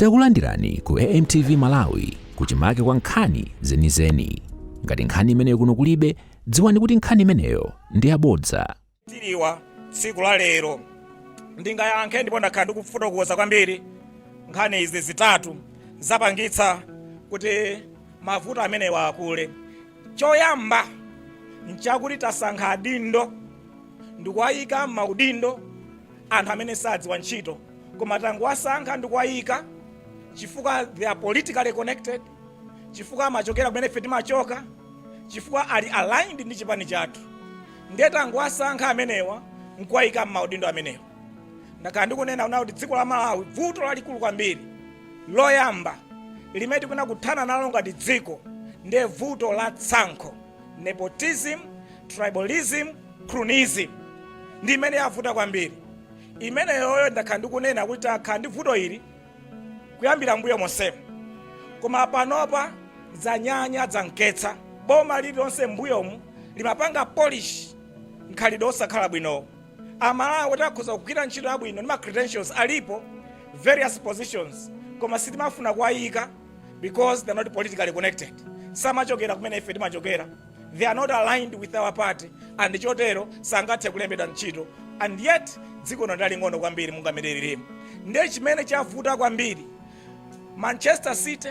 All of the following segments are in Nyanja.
Takulandirani ku AMTV Malawi kuchimake kwa nkhani zenizeni. Ngati nkhani imeneyo kuno kulibe, dziwani kuti nkhani imeneyo ndi yabodza. Tiliwa tsiku la lero ndingayankhe ndipo ndakhala ndikufotokoza kwambiri nkhani izi zitatu zapangitsa kuti mavuto amenewa akule. Choyamba nchakuti tasankha adindo ndikuwayika maudindo anthu amene sadziwa ntchito, koma tangowasankha ndikuwayika chifukwa they are politically connected, chifukwa amachokera kumene ife timachoka, chifukwa ali aligned ndi chipani chathu. Ndiye tangowasankha amenewa nkuwayika maudindo amenewa. Ndakhala ndikunena kuti dziko la Malawi vuto lalikulu kwambiri loyamba limene tikuna kuthana nalo ngati dziko ndiye vuto la tsankho, nepotism, tribalism, cronyism. Ndi imene yavuta kwambiri. Imeneyoyo ndakhala ndikunena kuti takhala ndi vuto ili kuyambira mbuyo monsemo, koma panopa zanyanya zanketsa. Boma lililonse mbuyomu limapanga polish nkhalidwe osakhala bwino. Amalawi takhoza kugwira ntchito yabwino ndi ma credentials alipo various positions, koma sitimafuna kuwayika because they are not politically connected. Samachokera kumene ife timachokera, they are not aligned with our party, and chotero sangathe kulembedwa ntchito, and yet dziko ndali ngono kwambiri mungamerereremo. Ndiye chimene chavuta kwambiri Manchester City,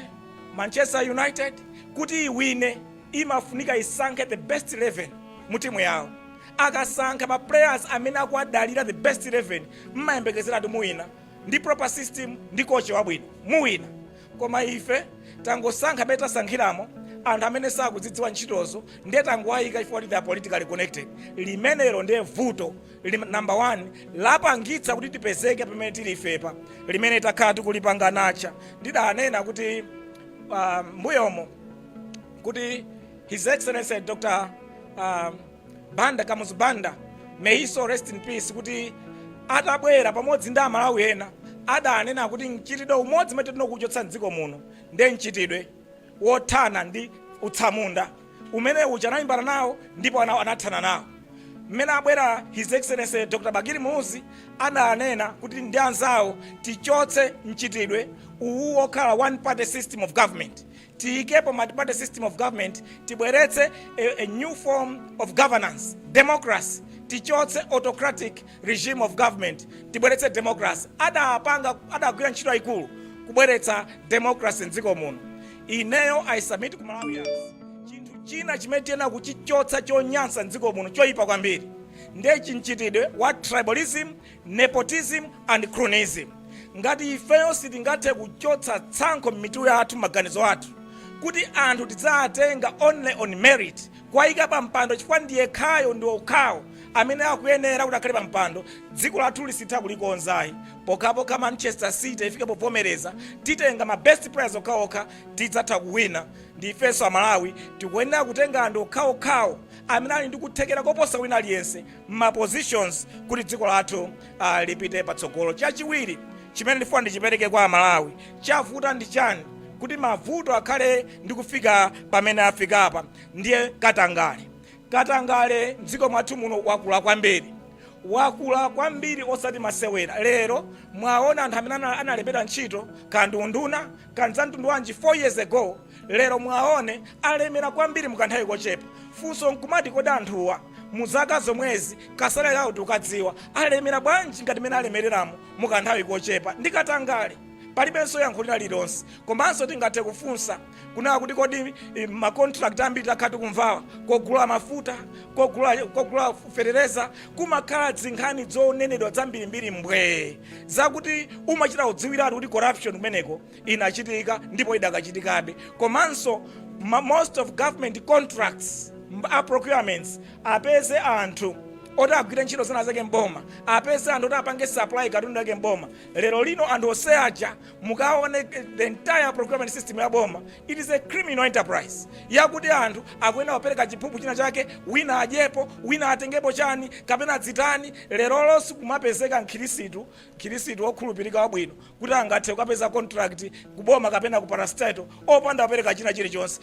Manchester United kuti iwine imafunika isankhe the best 11 mu timu yawo. Akasankha ma players amene akwadalira the best 11 mmayembekezera kuti muwina ndi proper system ndi coach wabwino muwina. Koma ife tangosankha beta sankhiramo anthu amene sakudzidziwa ntchitozo ndiye tangowayika chifukwa they are politically connected. Limenelo ndiye vuto number 1 lapangitsa kuti tipezeke pamene tili ifepa limene takhala tikulipanga nacha. Ndidanena kuti mbuyomo kuti His Excellency Dr. Banda Kamuzubanda, may he so rest in peace, kuti atabwera pamodzi ndi Amalawi ena adanena kuti mchitidwe umodzi umene tinokuchotsa mdziko muno ndiye mchitidwe wothana ndi utsamunda umene uja analimbana nawo ndipo anathana nawo. Mmene abwera His Excellency Dr. Bagiri Muzi adanena kuti ndi anzawo tichotse mchitidwe uwu okhala one party system of government, tiyikepo multi-party system of government, tibweretse a new form of governance, democracy, tichotse autocratic regime of government, tibweretse democracy. Adagwira ntchito ikulu kubweretsa democracy mdziko muno. Ineyo I submit ku Malawians chinthu china chimene tiyenera kuchichotsa chonyansa mdziko muno choyipa kwambiri ndiye chinchitidwe wa tribalism, nepotism and cronyism. Ngati ifeyo sitingathe kuchotsa tsankho m'mitu yathu maganizo athu kuti anthu tidzatenga only on merit kwayika pa mpando chifukwa ndiye khayo ndi okhawo amene akuyenera kuti akhale pa mpando, dziko lathu lisitha kulikonzayi. Pokapoka Manchester City ifike povomereza titenga ma best players okhaokha tidzatha kuwina. Ndi ifenso Amalawi tikuyenera kutenga anthu okhaokhawo amene ali ndi kuthekera koposa wina aliyense ma positions kuti dziko lathu lipite patsogolo. Chachiwiri chimene ndifuna ndichipereke kwa Amalawi chavuta ndi chani kuti mavuto akhale ndi kufika pamene afika apa ndiye katangale mdziko mwathu muno wakula kwambiri osati masewera. Lero mwaona anthu amene analembedwa ntchito kandunduna kanzantundu wanji 4 years ago, lero mwaone alemera kwambiri mukanthawi kochepa. Funso nkumati kodi anthuwa muzaka zomwezi kasala yawo tukadziwa alemera bwanji ngati mene alemereramo mukanthawi kochepa. Ndikatangale palibenso yankho lina lilonse, komanso tingathe kufunsa kunaka kuti kodi ma contract ambiri takhati kumvawa kogula mafuta, kogula ferereza, kumakhala zinkhani zonenedwa zambirimbiri mbwe zakuti umachita kudziwiratu kuti corruption kumeneko inachitika ndipo idakachitikabe. Komanso most of government contracts procurements apeze anthu oti agwire ntchito zina zake mboma, apeze anthu oti apange supply katundu yake mboma. Lero lino anthu oseaja mukaone the entire procurement system ya boma, it is a criminal enterprise yakuti anthu akuyenera kupereka chiphuphu china chake, wina ajepo, wina atengepo chani kapena dzitani. Lero lonse kumapezeka mkhirisitu wokhulupirika wabwino kuti angathe kukapeza contract kuboma kapena ku parastatal opanda kupereka china chilichonse.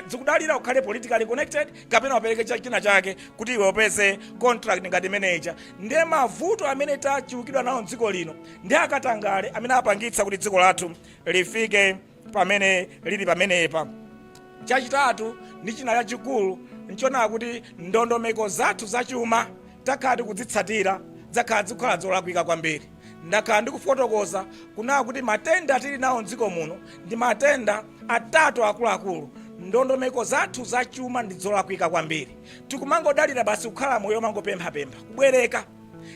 Zikudalira kukhale politically connected kapena wapereke china chake kuti iwe upeze contract contract ngati manager. Ndiye mavuto amene tachiukidwa nawo mdziko lino ndi akatangale amene apangitsa kuti dziko lathu lifike pamene lili pamenepa. Chachitatu ndi china chachikulu nchona kuti ndondomeko zathu zachuma takhala kudzitsatira zakhala zikhala zolakwika kwambiri. Ndakhala ndikufotokoza kunena kuti matenda tili nawo mdziko muno ndi matenda atatu akuluakulu. Ndondomeko zathu zachuma ndi zolakwika kwambiri. Tikumangodalira basi kukhala moyo mangopempha kubwereka,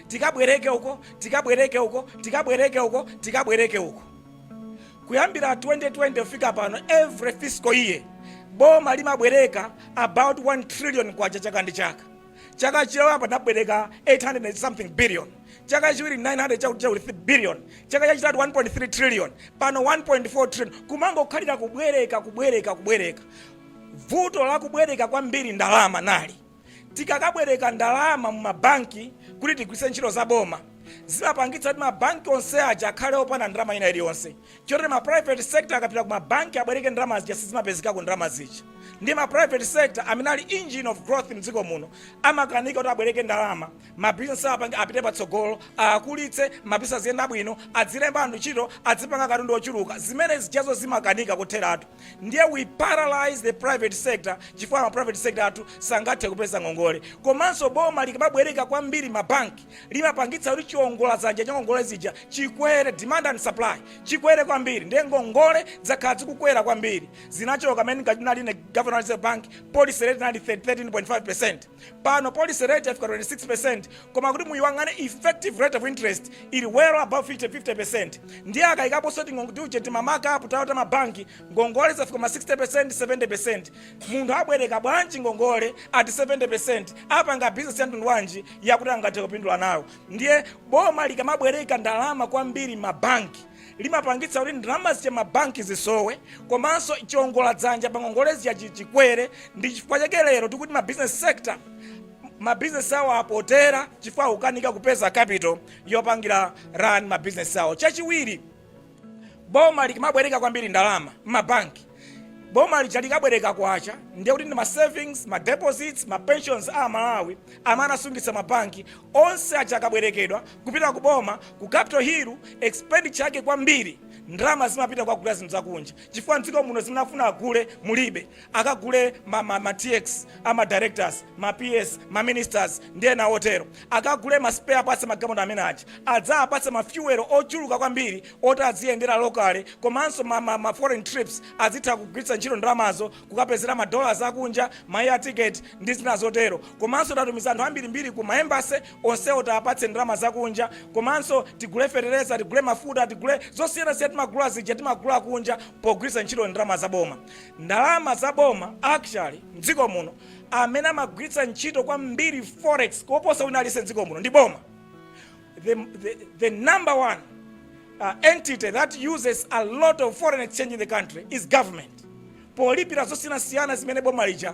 tikabwereke uko, tikabwereke uko, tikabwereke uko, tikabwereke uko. Kuyambira 2020 kufika pano, every fiscal year boma limabwereka about 1 trillion kwacha chaka ndi chaka. Chaka chiloyamba tinabwereka 800 and something billion. Chaka chiwiri 900 chakuti 3 billion. Chaka chachitatu 1.3 trillion. Pano 1.4 trillion. Kumango khalira kubwereka. Vuto la kubwereka kwambiri ndalama nali. Tikakabwereka ndalama mu mabanki kuti tigwiritse ntchito za boma, zimapangitsa kuti mabanki onse aja akhale opanda ndalama ina iliyonse. Chotero ma private sector akapita ku mabanki abwereke ndalama zija sizimapezeka ku ndalama zija. Ndi ma private sector amene ali engine of growth mdziko muno amakanika kuti abwereke ndalama, mabizinesi apite patsogolo, akulitse, mabisa ziyenda bwino, adzilemba anthu ntchito, adzipanga katundu ochuluka. Zimene zijazo zimakanika kutheratu. Ndiye we paralyze the private sector chifukwa ma private sector athu sangathe kupeza ngongole. Komanso boma likamabwereka kwambiri mabanki limapangitsa kuti chiwongola zanja chongongole zija chikwere, demand and supply chikwere kwambiri. Ndiye ngongole zakhala zikukwera kwambiri. Zinachoka amene kachinaline Governor Bank policy rate nali 13.5%. Pano policy rate afika 26%. Koma kuti muyiwangane effective rate of interest ili well above 50%. Ndiye akaikapo soti ngongole timamaka apo tawata mabanki ngongole zafika 60% 70%. Munthu abwereka bwanji ngongole at 70%. Apa nga business yandu wanji yakuti angathe kupindula nayo. Ndiye boma likamabwereka ndalama kwambiri mabanki limapangitsa kuti ndalama zija mabanki zisowe, komanso chiwongola dzanja pangongolezi ya chikwere. Ndi chifukwa chake lero tikuti ma business sector mabusiness awo apotera chifukwa ukanika kupeza capital yopangira run ma business awo. Chachiwiri, boma likamabwereka kwambiri ndalama mabanki, boma likabwereka kwacha ndiye kuti ndi ma savings, ma deposits, ma pensions a Malawi amana sungitsa mabanki onse achakabwerekedwa kupita ku boma ku Capitol Hill. Expenditure yake kwambiri ndalama zimapita kwa kugula zinthu zakunja chifukwa mdziko muno zimanafuna agule mulibe, akagule ma TX ama directors, ma PS, ma ministers ndiye na otero, akagule ma spare parts magamoto amene aja adzapatsa ma fuel ochuluka kwambiri oti aziyendera locally, komanso ma foreign trips azitha kugwiritsa ntchito ndalamazo kukapezera ma dollars akunja, ma air ticket ndi zina zotero. Komanso tatumiza anthu ambirimbiri ku ma embassy onsewo tapatse ndalama zakunja, komanso tigule fertilizer, tigule mafuta, tigule zosiyana timagula zija timagula kunja pogwiritsa ntchito ndalama za boma. Ndalama za boma actually mdziko muno amene amagwiritsa ntchito kwambiri forex koposa wina aliyense mdziko muno ndi boma. The number one entity that uses a lot of foreign exchange in the country is government. Polipira zosiyana zimene boma lija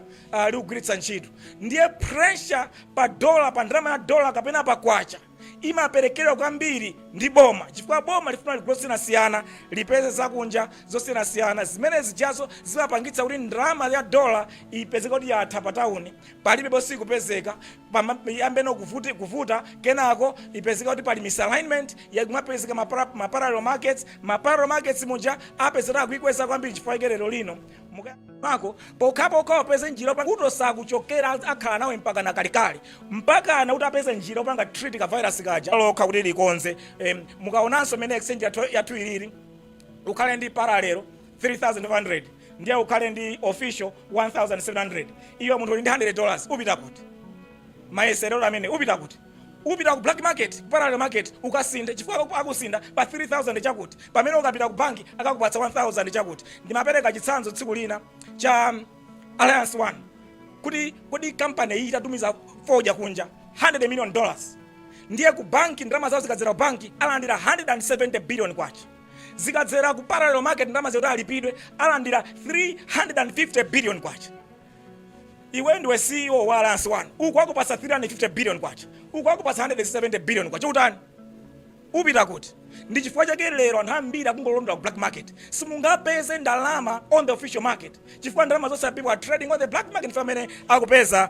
likugwiritsa ntchito. Ndiye pressure pa dola, pa ndalama ya dola kapena pa kwacha imaperekedwa kwambiri ndi boma chifukwa boma lifuna ligosiyana lipeze zakunja zosiyana zimene zijazo zimapangitsa kuti ndalama ya dola ipezeka kuti yatha pa tauni palibe bosi kupezeka yambeno kuvuta kenako ipezeka kuti pali misalignment yakumapezeka ma parallel markets muja apezeka kuikweza kwambiri chifukwa lero lino mako pokapo peze njira utosa kuchokera akhala nawe mpaka na kalikali mpaka na utapeza njira upanga treat ka virus kaja lokha kuti likonze. Mukaonanso mene exchange yathu ilili ukhale ndi parallel 3500 ndiye ukhale ndi official 1700. Iyo munthu ndi $100 upita kuti mayeserero amene upita kuti upita ku black market, parallel market ukasinde chifukwa akusinda pa 3000 chakuti pamene ukapita ku banki akakupatsa 1000 chakuti. Ndimapereka chitsanzo tsiku lina cha Alliance One kuti kodi company iyi itatumiza foja kunja $100 million. Ndiye ku banki ndalama zawo zikadzera ku banki alandira 170 billion kwacha, zikadzera ku parallel market ndalama zoti alipidwe alandira 350 billion kwacha. Iwe ndiwe CEO wa Alliance One uku akupasa 350 billion kwacha, uku akupasa 170 billion kwacha utani upita kuti ndi chifukwa chake lero anthu ambiri akungolondola ku black market. Simungapeze ndalama on the official market chifukwa ndalama zonse people are trading on the black market famene akupeza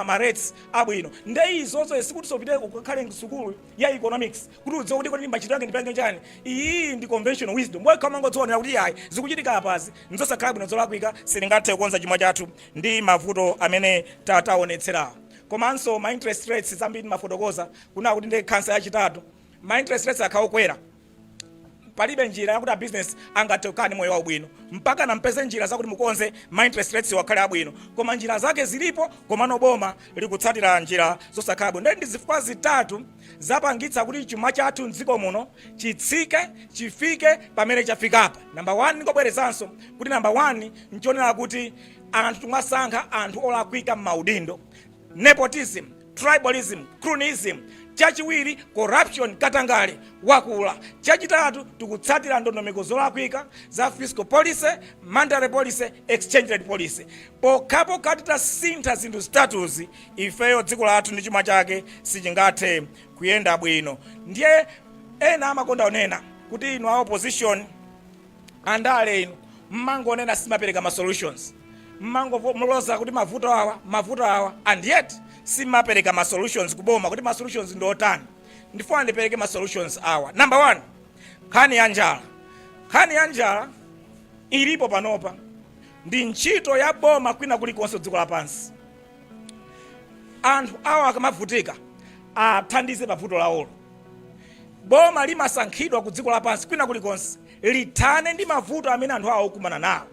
ma rates abwino. Nde izonso sikuti sopite kukhale nsukulu ya economics kuti udziwe kuti kodi machitiro ake ndipange chani. Iyi ndi conventional wisdom. Mwe kama ngodziona kuti ayi zikuchitika apazi nzosakhala bwino zolakwika silingathe kukonza chuma chathu ndi mavuto amene taonetsera. Komanso ma interest rates zambiri mafotokoza kuna kuti ndi kansa yachitatu. Ma interest rates akhaokwera palibe njira yakuti business angatokani moyo wabwino mpaka nampeze njira zakuti mukonze ma interest rates wakhale abwino, koma njira zake zilipo komano boma likutsatira njira zosakhala bwino. Ndi zifukwa zitatu zapangitsa kuti chuma chathu mdziko muno chitsike chifike pamene chafikapa. Number 1 ngobwerezanso kuti number 1 nchonera kuti anthu mwasankha anthu olakwika m'maudindo, nepotism, tribalism, cronyism. Chachiwiri corruption katangale wakula. Chachitatu tikutsatira ndondomeko zolakwika za fiscal policy, monetary policy, exchange rate policy. Pokapo katita sintha zinthu status ifeyo dziko lathu ndi chuma chake sichingathe kuyenda bwino. Ndiye ena amakonda onena kuti inu a opposition andale inu mmangonena simapereka ma solutions, mloza kuti mavuto awa and yet simapereka ma solutions kuboma kuti ma solutions ndotani. Ndifuna ndipereke ma solutions awa. Number 1, nkhani ya njala. Nkhani ya njala ilipo panopa ndi ntchito ya boma kwina kulikonse dziko lapansi. Anthu awa akamavutika athandize pavuto lawolo. Boma limasankhidwa ku dziko lapansi kwina kulikonse lithane ndi mavuto amene anthu awa akumana nawo.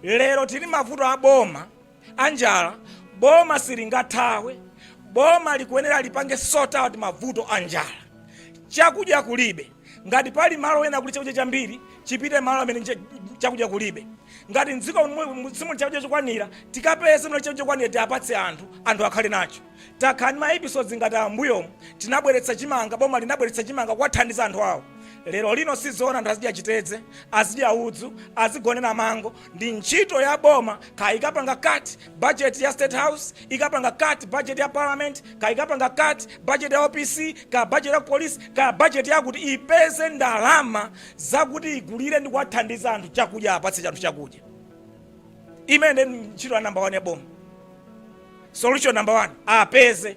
Lero tili mavuto a boma anjala, boma silingathawe, boma likuyenera lipange sort out mavuto anjala. Chakudya kulibe, ngati pali malo ena kuli chakudya chambiri chipite malo amene chakudya kulibe. Ngati mdziko simu chakudya chokwanira tikapeze mlo chakudya chokwanira tiapatse anthu akhale nacho. Takhani ma episodes ngati ambuyo tinabweretsa chimanga, boma linabweretsa chimanga kwathandiza anthu awo. Lero lino sizoona anthu azidya chitedze, azidya udzu, azigonera mango. Ndi ntchito ya boma ka ikapanga cut budget ya state house, ikapanga cut budget ya parliament, ka ikapanga cut budget ya OPC, ka budget ya police, ka budget ya kuti ipeze ndalama zakuti igulire ndi kwathandiza anthu chakudya, apatse anthu chakudya. Imene ntchito ya number 1 ya boma. Solution number 1 apeze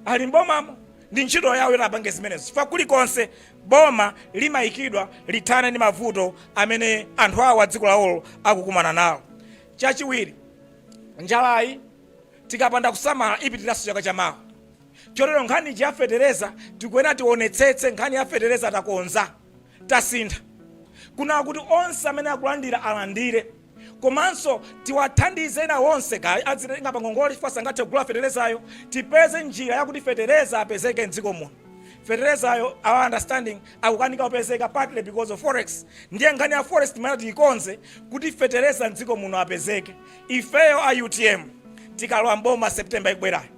ali mbomamo ndi ntchito yawo yotapange zimenezo. Chifukwa kulikonse boma limayikidwa lithane ndi mavuto amene anthu awa dziko lawolo akukumana nawo. Chachiwiri, njalayi tikapanda kusamala ipitiranso chaka chamawa. Chotero nkhani ya fetereza tikuyenera tionetsetse nkhani ya fetereza takonza tasintha kuna kuti onse amene akulandira alandire, komanso tiwathandize na wonse azirenga pangongole chifukwa sangathe kugula feterezayo. Tipeze njira yakuti fetereza apezeke mdziko muno. Feterezayo our understanding akukanika upezeka partly because of forex. Ndiye nkhani ya forex timene tiikonze kuti fetereza mdziko muno apezeke. Ifeyo a UTM tikalowa mboma September ikubwerayo,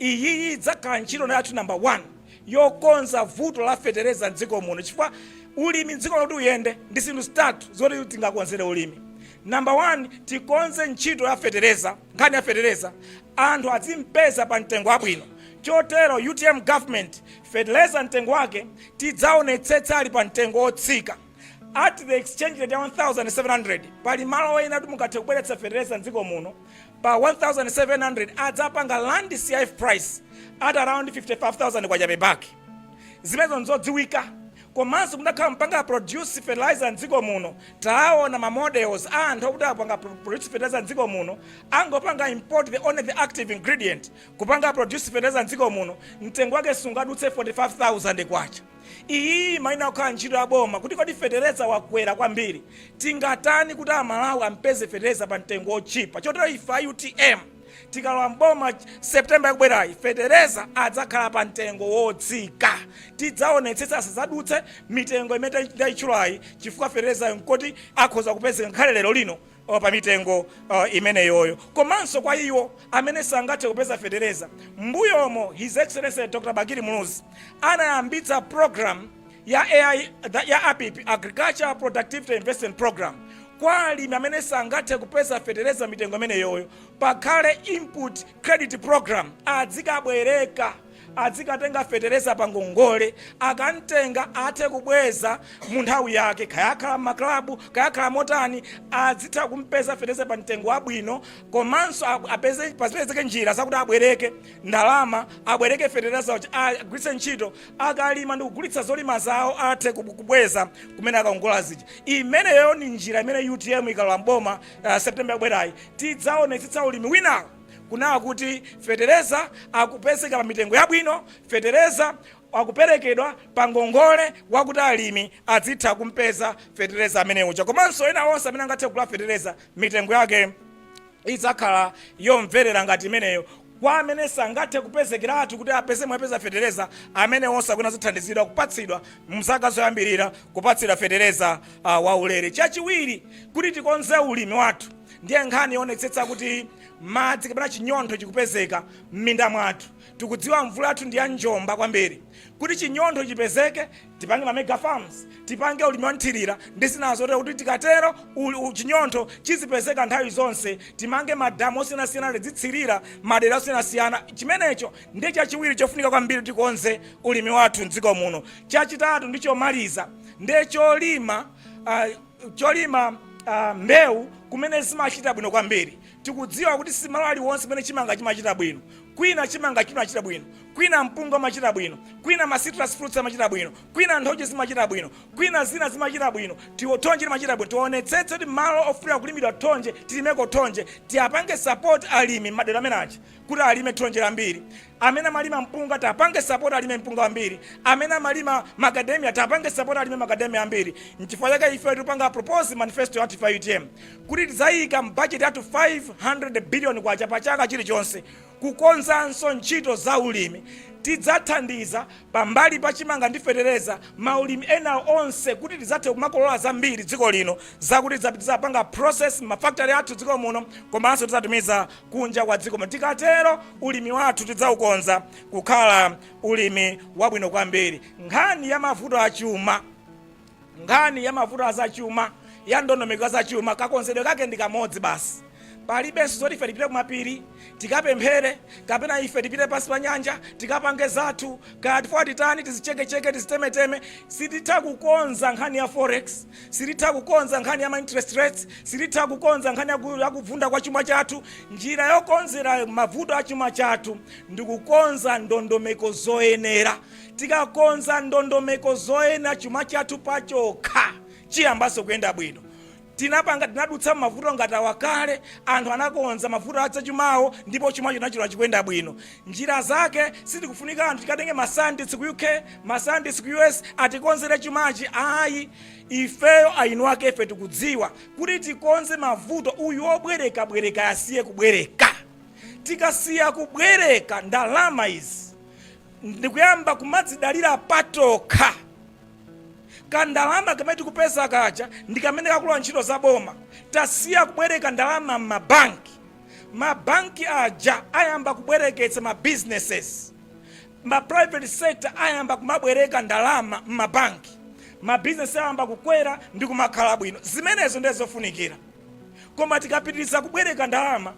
iyi idzakhala ntchito yathu number 1 yokonza vuto la fetereza mdziko muno. Chifukwa ulimi mdziko kuti uyende ndi zinthu zitatu zoti tingakonzere ulimi. Number 1, tikonze ntchito ya fetereza, nkhani ya fetereza anthu azimpeza pa mtengo wabwino. Chotero UTM government fetereza mtengo wake tidzaonetsetsa ali pa mtengo otsika. At the exchange rate ya 1700 pali malo ena kuti mukathe kubweretsa fetereza mdziko muno pa 1700 adzapanga land CIF price at around 55,000 kwa chapebaki. Zimezo nzodziwika. Komanso mudakhala mpanga produce fertilizer mdziko muno taona ma models anthu okuti apanga produce fertilizer mdziko muno angopanga import only the active ingredient kupanga produce fertilizer mdziko muno mtengo wake sungadutse 45,000 kwacha. Iyi maina okhala ntchito ya boma kuti kodi fetereza wakwera kwambiri tingatani kuti amalawi ampeze fetereza pa mtengo ochipa. Chotero ife UTM tikalowa mboma September ikubwerayi fetereza adzakhala pa mtengo wotsika. Tidzaonetsetsa asadzadutse mitengo imene ndayitchulayi chifukwa feterezayo nkoti akhoza kupezeka nkhale lero lino pa mitengo imene yoyo. Komanso kwa iwo amene sangathe kupeza fetereza, mbuyomo His Excellency Dr. Bakiri Muluzi anayambitsa program ya APP, Agriculture Productivity Investment Program, kwa alimi amene sangathe kupeza fetereza mitengo imene yoyo pakhale input credit program adzikabwereka azikatenga fetereza pa ngongole, akantenga athe kubweza mu nthawi yake, kayakhala maklabu kayakhala motani, azitha kumpeza fetereza pa mtengo wabwino, komanso pazipezeke njira zakuti abwereke ndalama, abwereke fetereza agwiritse ntchito, akalima ndi kugulitsa zolima zawo athe kubweza kumene akaongola zija. Imeneyo ni njira imene UTM ikalowa mboma September bwerayi tidzaonetsetsa ulimi winawo kunawa kuti fetereza akupezeka pa mitengo yabwino, fetereza akuperekedwa pa ngongole wakuti alimi azitha kumpeza fetereza amenewo. Komanso ena onse amene angathe kugula fetereza mitengo yake idzakhala yomverera ngati imeneyo, kwa amene sangathe kupezekeratu kuti apeze mwapeza fetereza, amene onse akuna zothandizidwa kupatsidwa mzaka zoyambirira kupatsidwa fetereza waulere. Chachiwiri, kuti tikonze ulimi wathu, ndiye nkhani yonetsetsa kuti madzi kapena chinyontho chikupezeka m'minda mwathu. Tikudziwa mvula yathu ndi ya njomba kwambiri, kuti chinyontho chipezeke tipange mega farms, tipange ulimi wanthirira ndi zinazo, kuti tikatero chinyontho chizipezeka nthawi zonse, timange madamu osiyanasiyana ledzitsirira madera osiyanasiyana. Chimenecho ndi chachiwiri chofunika kwambiri tikonze ulimi wathu mdziko muno. Chachitatu ndi chomaliza, ndiye cholima mbewu kumene zimachita bwino kwambiri. Tikudziwa kuti simalo aliwonse kumene chimanga chimachita bwino. Kwina chimanga chimachita bwino, kwina mpunga umachita bwino, kwina ma citrus fruits amachita bwino, kwina nthochi zimachita bwino, kwina zina zimachita bwino, thonje limachita bwino. Tionetsetse kuti malo ofuna kulimidwa thonje tilimeko thonje, tiapange support alimi madera amenachi kuti alime thonje lambiri. Amene amalima mpunga tapange support alime mpunga wambiri, amene amalima macadamia tapange support alime macadamia ambiri. N'chifukwa chake ife tupanga propose manifesto ya UTM kuti tidzayika budget yathu 500 billion kwa chaka chilichonse kukonzanso ntchito za ulimi. Tidzathandiza pambali pa chimanga ndi fetereza maulimi ena onse kuti tidzathe kumakolola zambiri dziko lino, zakuti tidzapanga process mafactory athu dziko muno, komanso tidzatumiza kunja kwa dziko muno. Tikatero ulimi wathu tidzaukonza kukhala ulimi wabwino kwambiri. Nkhani ya mavuto achuma, nkhani ya mavuto azachuma, ya ndondomeko zachuma, kakonzedwe kake ndi kamodzi basi. Palibenso zoti ife tipite kumapiri tikapemphere, kapena ife tipite pansi pa nyanja tikapange zathu kati titani tizichekecheke tizitemeteme. Sititha kukonza nkhani ya forex, sititha kukonza nkhani ya interest rates, sititha kukonza nkhani ya kuvunda kwa chuma chathu. Njira yokonzera mavuto a chuma chathu ndi kukonza ndondomeko zoyenera. Tikakonza ndondomeko zoyenera chuma chathu pachokha chiyambanso kuyenda bwino. Tinadutsa mavuto ngati wakale, anthu anakonza mavuto achachumawo ndipo chumacho nacho chikuyenda bwino. Njira zake sitikufunika anthu tikatenge masandits ku UK, masandits ku US atikonzere chumachi. Ayi, ifeyo ainu ake ife tikudziwa kuti tikonze mavuto uyu obwereka asiye kubwereka. Tikasiya kubwereka ndalama izi ndikuyamba kumadzidalira patokha. Kandalama kamene tikupeza kacha ndikamene kakulowa ntchito za boma. Tasiya kubwereka ndalama m'mabanki. Mabanki aja ayamba kubwereketsa ma businesses. Ma private sector ayamba kumabwereka ndalama m'mabanki. Ma business ayamba kukwera ndi kumakhala bwino. Zimenezo ndizofunikira. Koma tikapitiriza kubwereka ndalama,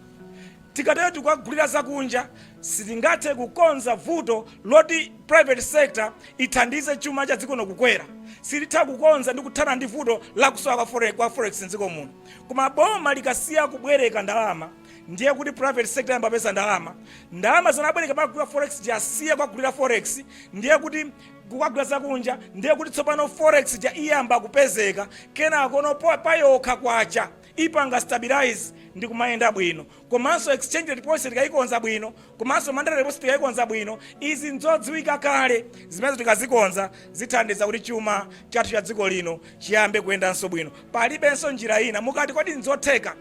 tikatero tikagulira zakunja, sitingathe kukonza vuto loti private sector ithandize chuma cha dziko kukwera. Sititha kukonza ndi kuthana ndi vuto la kusowa kwa forex mdziko muno. Koma boma likasiya kubwereka ndalama, ndiye kuti private sector yamba pesa ndalama. Ndalama zanabwereka pakugulira forex jasiya kwagulira forex, ndiye kuti kukagula zakunja, ndiye kuti tsopano forex ja iyamba kupezeka, kenako nopo payokha kwacha ipanga stabilize ndi kumayenda bwino. Komanso exchange rate policy tikayikonza bwino, komanso mandate deposit tikayikonza bwino. Izi nzodziwika kale, zimene tikazikonza zithandiza kuti chuma chathu cha dziko lino chiyambe kuyendanso bwino. Palibenso njira ina. Mukati kodi nzotheka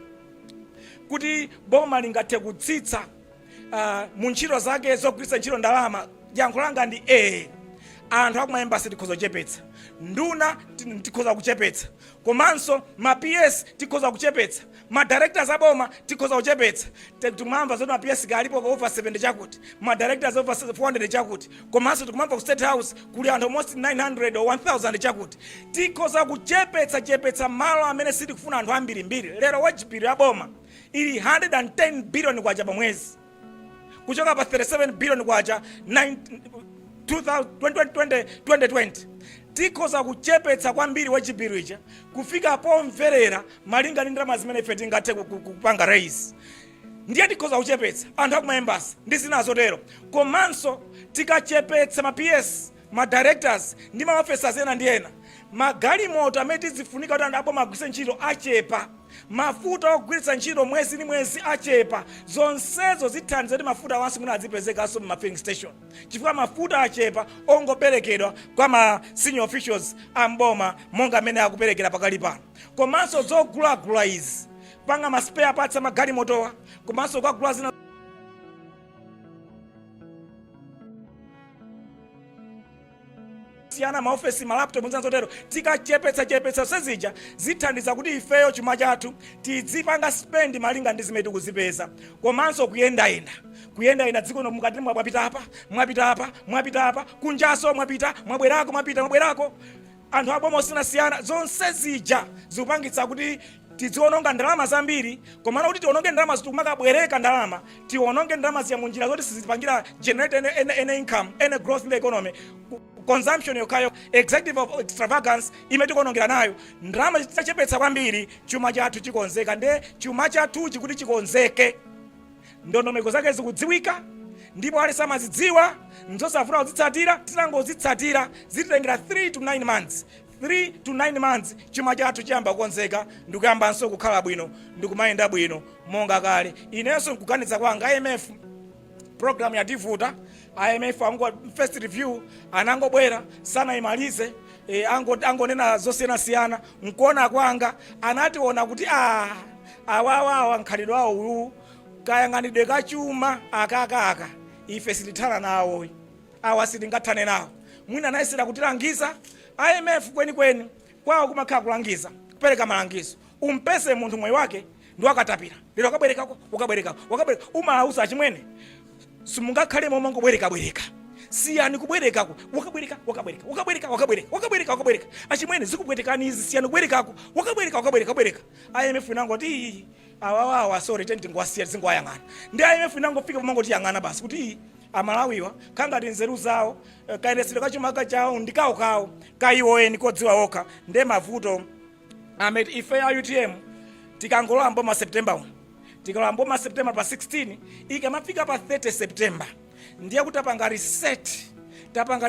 kuti boma lingathe kutsitsa mu ntchito zake zogwiritsa ntchito ndalama? Yankho langa ndi anthu akuma embassy tikhoza kuchepetsa, nduna tikhoza kuchepetsa, komanso ma PS tikhoza kuchepetsa, ma directors aboma tikhoza kuchepetsa. Tikumamva zoti ma PS galipo kwa over 70 chakuti, ma directors over 400 chakuti, komanso tikumamva ku State House kuli anthu almost 900 or 1000 chakuti. Tikhoza kuchepetsa malo amene sitikufuna anthu ambiri mbiri. Lero wajibiri aboma ili 110 billion kwa chapa mwezi. kuchoka pa 37 billion kwacha 2020 tikhoza kuchepetsa kwambiri wachipiri icha kufika pomverera malinga ndi ndalama zimene ife tingathe kupanga raise. Ndiye tikhoza kuchepetsa anthu akuma embassy ndi zina zotero, komanso tikachepetsa ma PS, ma directors ndi ma officers ena ndi ena, magalimoto amene tizifunika kuti anthu aboma agwiritse ntchito achepa, mafuta ogwiritsa ntchito mwezi ndi mwezi achepa. Zonsezo zithandiza kuti mafuta wansi mwina azipezekanso mu filling station, chifukwa mafuta achepa ongoperekedwa kwa ma senior officials amboma monga amene akuperekera pakali pano. Komanso zogulagula izi panga ma spare parts amagalimotowa, komanso kugula zina siyana maofesi malaptop nzanzotero, tikachepetsa sezija zithandiza kuti ifeyo chuma chathu tizipanga spend malinga ndi zimene tikuzipeza. Komanso kuyenda dziko no mukati mwapita apa kunjaso mwabwerako anthu aboma osiyanasiyana. Zonse zija zikupangitsa kuti tidziononga ndalama zambiri, komana kuti tiononge ndalama zitukumakabwereka ndalama, tiononge ndalama ziya munjira zoti sizipangira generate any income, any growth in the economy. Consumption yokayo executive of extravagance imene tikonongera nayo ndalama zitachepetsa kwambiri, chuma chathu chikonzeka. Nde chuma chathu chikuti chikonzeke, ndondomeko zake zikudziwika, ndipo ali samazidziwa nzosafuna kuzitsatira, tinangozitsatira zititengera 3 to 9 months. 3 to 9 months chuma chathu chiyamba kukonzeka, ndikuyambanso kukhala bwino, ndikumayenda bwino monga kale. Inenso nkuganiza kwanga IMF program ya tivuta, IMF ango first review anangobwera sana imalize, angonena zosiyanasiyana. Nkuona kwanga anationa kuti awawa nkhalidwe awo uyu kayang'anidwe kachuma akakaka ife silithana nawo, awa sitingathane nawo. Mwina anayesera kutilangiza IMF kwenikweni kwawo kumakhala kulangiza, kupereka malangizo. Umpese munthu moyo wake ndi wakatapira, lero ukabwereka umausa achimwene simungakhale momwe ngobwereka siyani kubwerekako wakabwereka achimwene zikubwerekani izi siyani kubwerekako wakabwereka. IMF inangoti awawawa sorry tenti ngwasiya zingwayang'ana. Ndi IMF inangofika pomangoti yang'ana basi kuti amalawiwa kangati nzeru zawo kayeresero kachuma chawo ndikawo kaiwoeni kodziwa okha. Nde mavuto ameti ife ya UTM tikangolowa mboma September 1, tikalowa mboma September pa 16, ikamafika pa 30 September ndiye kuti tapanga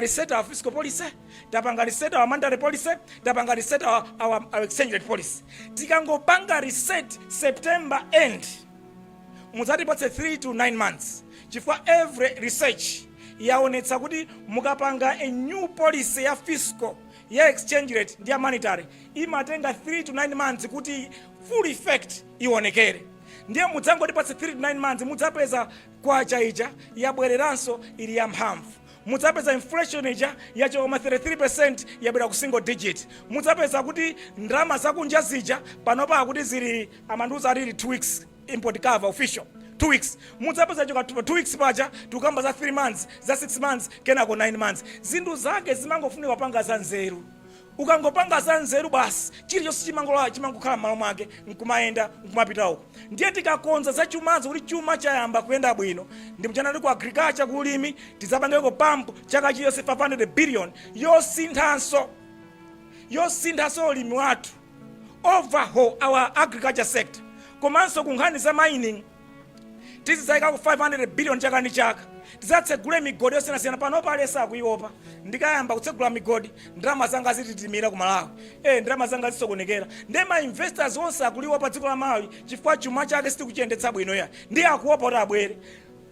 reset our fiscal policy, tapanga reset our monetary policy, tapanga reset our exchange rate policy. Tikangopanga reset September end muzatipatse 3 to 9 months, chifukwa every research yaonetsa kuti mukapanga a new policy ya fiscal ya exchange rate ndi ya monetary imatenga 3 to 9 months kuti full effect ionekere. Ndiye mudzangotipatse 3 to 9 months mudzapeza kwacha ija yabwereranso ili ya mphamvu, mudzapeza inflation ija yachoma 33% yabwera ku single digit, mudzapeza kuti ndalama zakunja zija panopa kuti zili amanduza alili 2 weeks import cover official 2 weeks, mudzapeza choka 2 weeks paja tukamba za 3 months za 6 months kenako 9 months. Zinthu zake zimangofunika panga za nzeru, ukangopanga za nzeru basi chilichonse chimangokhala m'malo mwake nkumayenda nkumapita uko. Ndiye tikakonza za chumazo kuti chuma chayamba kuyenda bwino, ndi mchanali ku agriculture ku ulimi tidzapangeko pump chaka chiyonse 500 billion yosinthanso ulimi wathu, overhaul our agriculture sector. Komanso kunkhani za mining tizizayika ku 500 billion chaka ndi chaka, tizatsegule migodi yosiyanasiyana. Panopa alesa akuiopa, ndikayamba kutsegula migodi ndalama zanga zititimira ku Malawi, ndalama zanga zisokonekera. Ndi ma investors onse akuliwa pa dziko la Malawi chifukwa chuma chake sitikuchiyendetsa bwino ya, ndi akuopa kuti abwere.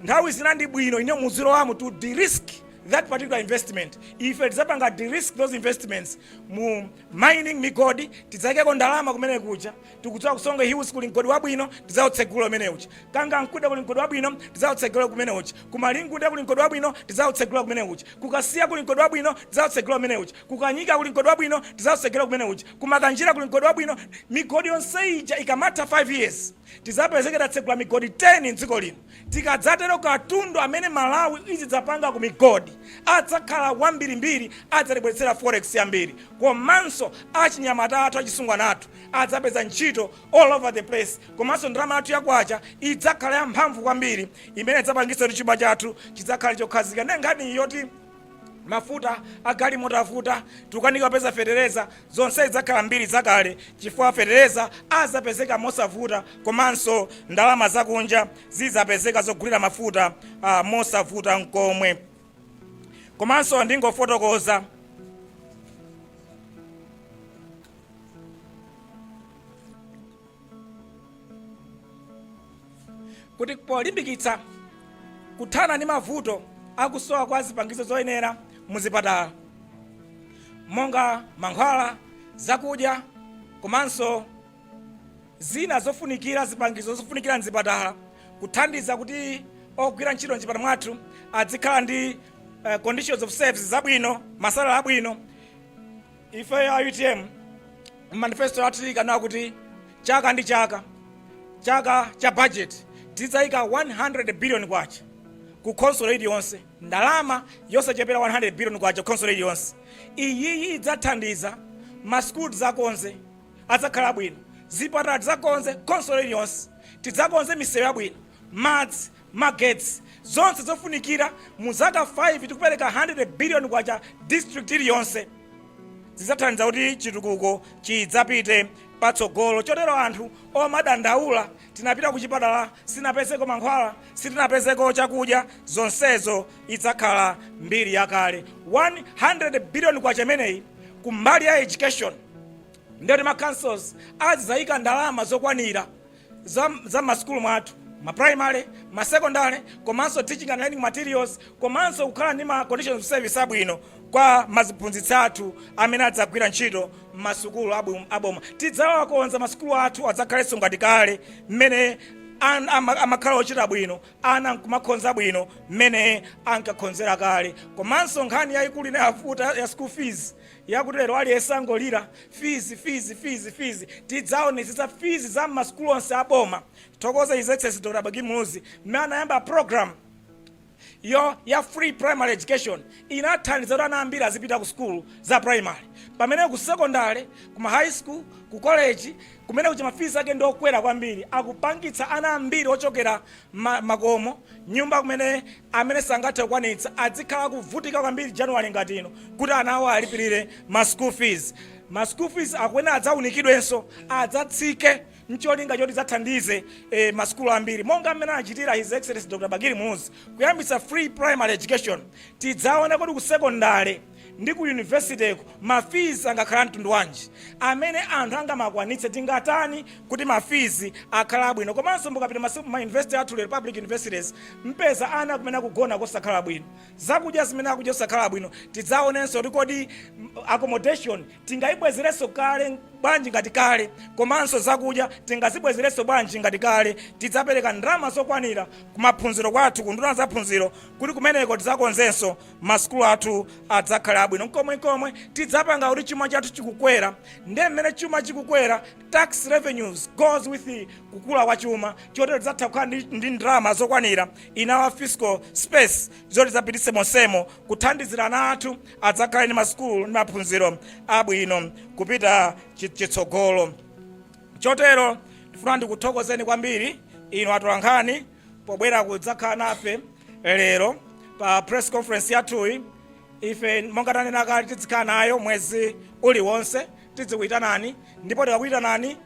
Nthawi zinandi bwino ine muziro wamu to de-risk that particular investment. Ife tizapanga de-risk those investments mu mining migodi, tidzayikeko ndalama kumene kuja, tikudziwa kusonga hills kuli mgodi wabwino tidzautsegula kumene uja, kanga nkuda kuli mgodi wabwino tidzautsegula kumene uja, kumalinguda kuli mgodi wabwino tidzautsegula kumene uja, kukasiya kuli mgodi wabwino tidzautsegula kumene uja, kukanyika kuli mgodi wabwino tidzautsegula kumene uja, kumakanjira kuli mgodi wabwino. Migodi yonse ija ikamata 5 years tizapezekera tsegula migodi 10 mdziko lino. Tikadzatero katundu amene Malawi izidzapanga ku migodi adzakhala wambirimbiri, adzatibweretsera forex yambiri, komanso achinyamata athu achisungwana athu adzapeza ntchito all over the place, komanso ndalama yathu yakwacha idzakhala yamphamvu kwambiri imene idzapangitsa kuti chuma chathu chidzakhala chokhazika. Nengani yoti mafuta agalimoto avuta, tukanika peza fetereza, zonse idzakhala mbiri zakale chifukwa fetereza azapezeka mosavuta, komanso ndalama zakunja zizapezeka zogulira mafuta mosavuta nkomwe. Komanso ndingofotokoza kuti polimbikitsa kuthana ndi mavuto akusowa kwa zipangizo zoyenera muzipatala, monga mankhwala, zakudya, komanso zina zofunikira, zipangizo zofunikira mzipatala, kuthandiza kuti ogwira ntchito mchipatala mwathu adzikhala ndi conditions of service zabwino, masalari abwino. Ife ya UTM manifesto yathu ikanawa kuti chaka ndi chaka cha budget tidzayika 100 billion kwacha ku console yonse, ndalama yosachepera 100 billion kwacha console yonse. Iyi idzathandiza maskulu zakonze adzakhala bwino, zipatala zakonze console yonse, tidzakonze misewu yabwino, madzi, magetsi, zonse zofunikira. Mu zaka 5 tikupereka 100 billion kwacha district iliyonse, zidzathandiza kuti chitukuko chidzapite patsogolo. Chotero anthu omadandaula tinapita kuchipatala sinapezeko mankhwala, sitinapezeko chakudya, zonsezo idzakhala mbiri yakale. 100 billion kwacha imeneyi kumbali ya education ndiyoti ma councils azidzayika ndalama zokwanira za maskulu mwathu, ma primary, ma secondary, komanso teaching and learning materials, komanso kukhala ndi ma conditions of service abwino kwa maziphunzitsi athu amene adzagwira ntchito m'masukulu aboma. Tidzawakonza masukulu athu adzakhalenso ngati kale mmene amakhala ochita bwino, ana nkumakhonza bwino mmene ankakhonzera kale. Komanso nkhani yayikulu inayafuta ya school fees yakuti lero aliyense angolira fees, tidzaonetsetsa fees za masukulu onse aboma. Thokoza His Excellency Dr. Bagimuzi mmene anayamba program ya free primary education, inathandiza kuti ana ambiri azipita ku school za primary, pamene ku secondary, kuma high school, ku college kumene kuchi mafees ake ndi okwera kwambiri, akupangitsa ana ambiri ochokera makomo nyumba kumene amene sangathe kukwanitsa adzikhala kuvutika kwambiri January ngati ino kuti ana awo alipirire ma school fees. Ma school fees akwena adzaunikidwenso, adzatsike ncholinga choti zathandize maskulu ambiri, monga amene achitira His Excellency Dr. Bagimuzi kuyambitsa free primary education. Tidzaona kuti ku secondary ndi ku university ma fees angakhala mtundu wanji amene anthu angamakwanitse, tingatani kuti ma fees akhala bwino. Komanso mukapita ma university athu le public universities mpeza ana kumene akugona kosakhala bwino, zakudya zimene akudya osakhala bwino. Tidzaonenso kuti kodi accommodation tingayibwezerenso kale bwanji ngati kale, komanso zakudya tingazibwezerenso bwanji ngati kale. Tidzapereka ndalama zokwanira kumaphunziro kwathu, kunduna za phunziro, kuti kumeneko tidzakonzenso maskulu athu adzakhala bwino. Nkomwe tidzapanga kuti chuma chathu chikukwera, ndiye mmene chuma chikukwera tax revenues goes with kukula kwa chuma, chotero tidzatha kukhala ndi ndalama zokwanira in our fiscal space zoti zapititse monsemo kuthandizira ana athu adzakhale ndi maskulu ndi maphunziro abwino kupita chitsogolo. Chotero ndifuna ndikuthokozeni kwambiri inu atolankhani pobwera kudzakhala nafe lero pa press conference yathuyi. Ife monga tanena kale tidzikhala nayo mwezi uliwonse, tidzikuyitanani ndipo tikakuyitanani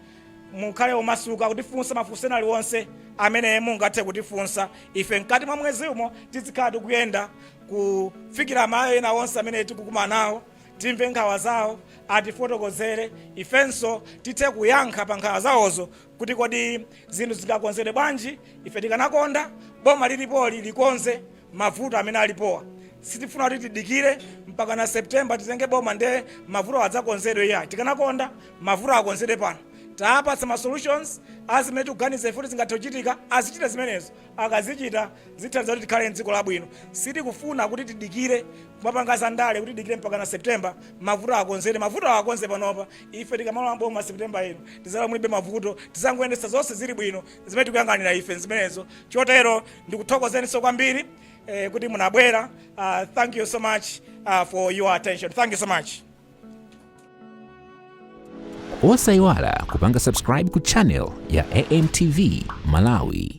mukhale omasuka kutifunsa mafunso aliwonse amene mungathe kutifunsa. Ife mkati mwa mwezi umo tidzikhala tikuyenda kufikira mayo ena onse amene tikukumana nawo, timve nkhawa zawo, atifotokozere, ifenso tithe kuyankha pa nkhawa zawozo kuti kodi zinthu zingakonzedwe bwanji. Ife tikanakonda boma lilipoli likonze mavuto amene alipowa, sitifuna kuti tidikire mpaka na September titenge boma nde mavuto adzakonzedwe. Ya tikanakonda mavuto akonzedwe pano, tapatsa ma solutions azimene tikuganiza ife zingathe kuchitika, azichita zimenezo. Akazichita zithandiza kuti tikhale mdziko labwino. Sitikufuna kuti tidikire kumapanga ndale kuti tidikire mpaka na September mavuto akonzedwe. Mavuto akonze panopa, ife tikamalowa boma September ino tizala mulibe mavuto, tizangoyendesa zonse zili bwino zimene tikuyang'anira ife zimenezo. Chotero ndikuthokozeniso kwambiri kuti munabwera. Thank you so much for your attention. Thank you so much. Osayiwala kupanga subscribe ku channel ya AMTV Malawi.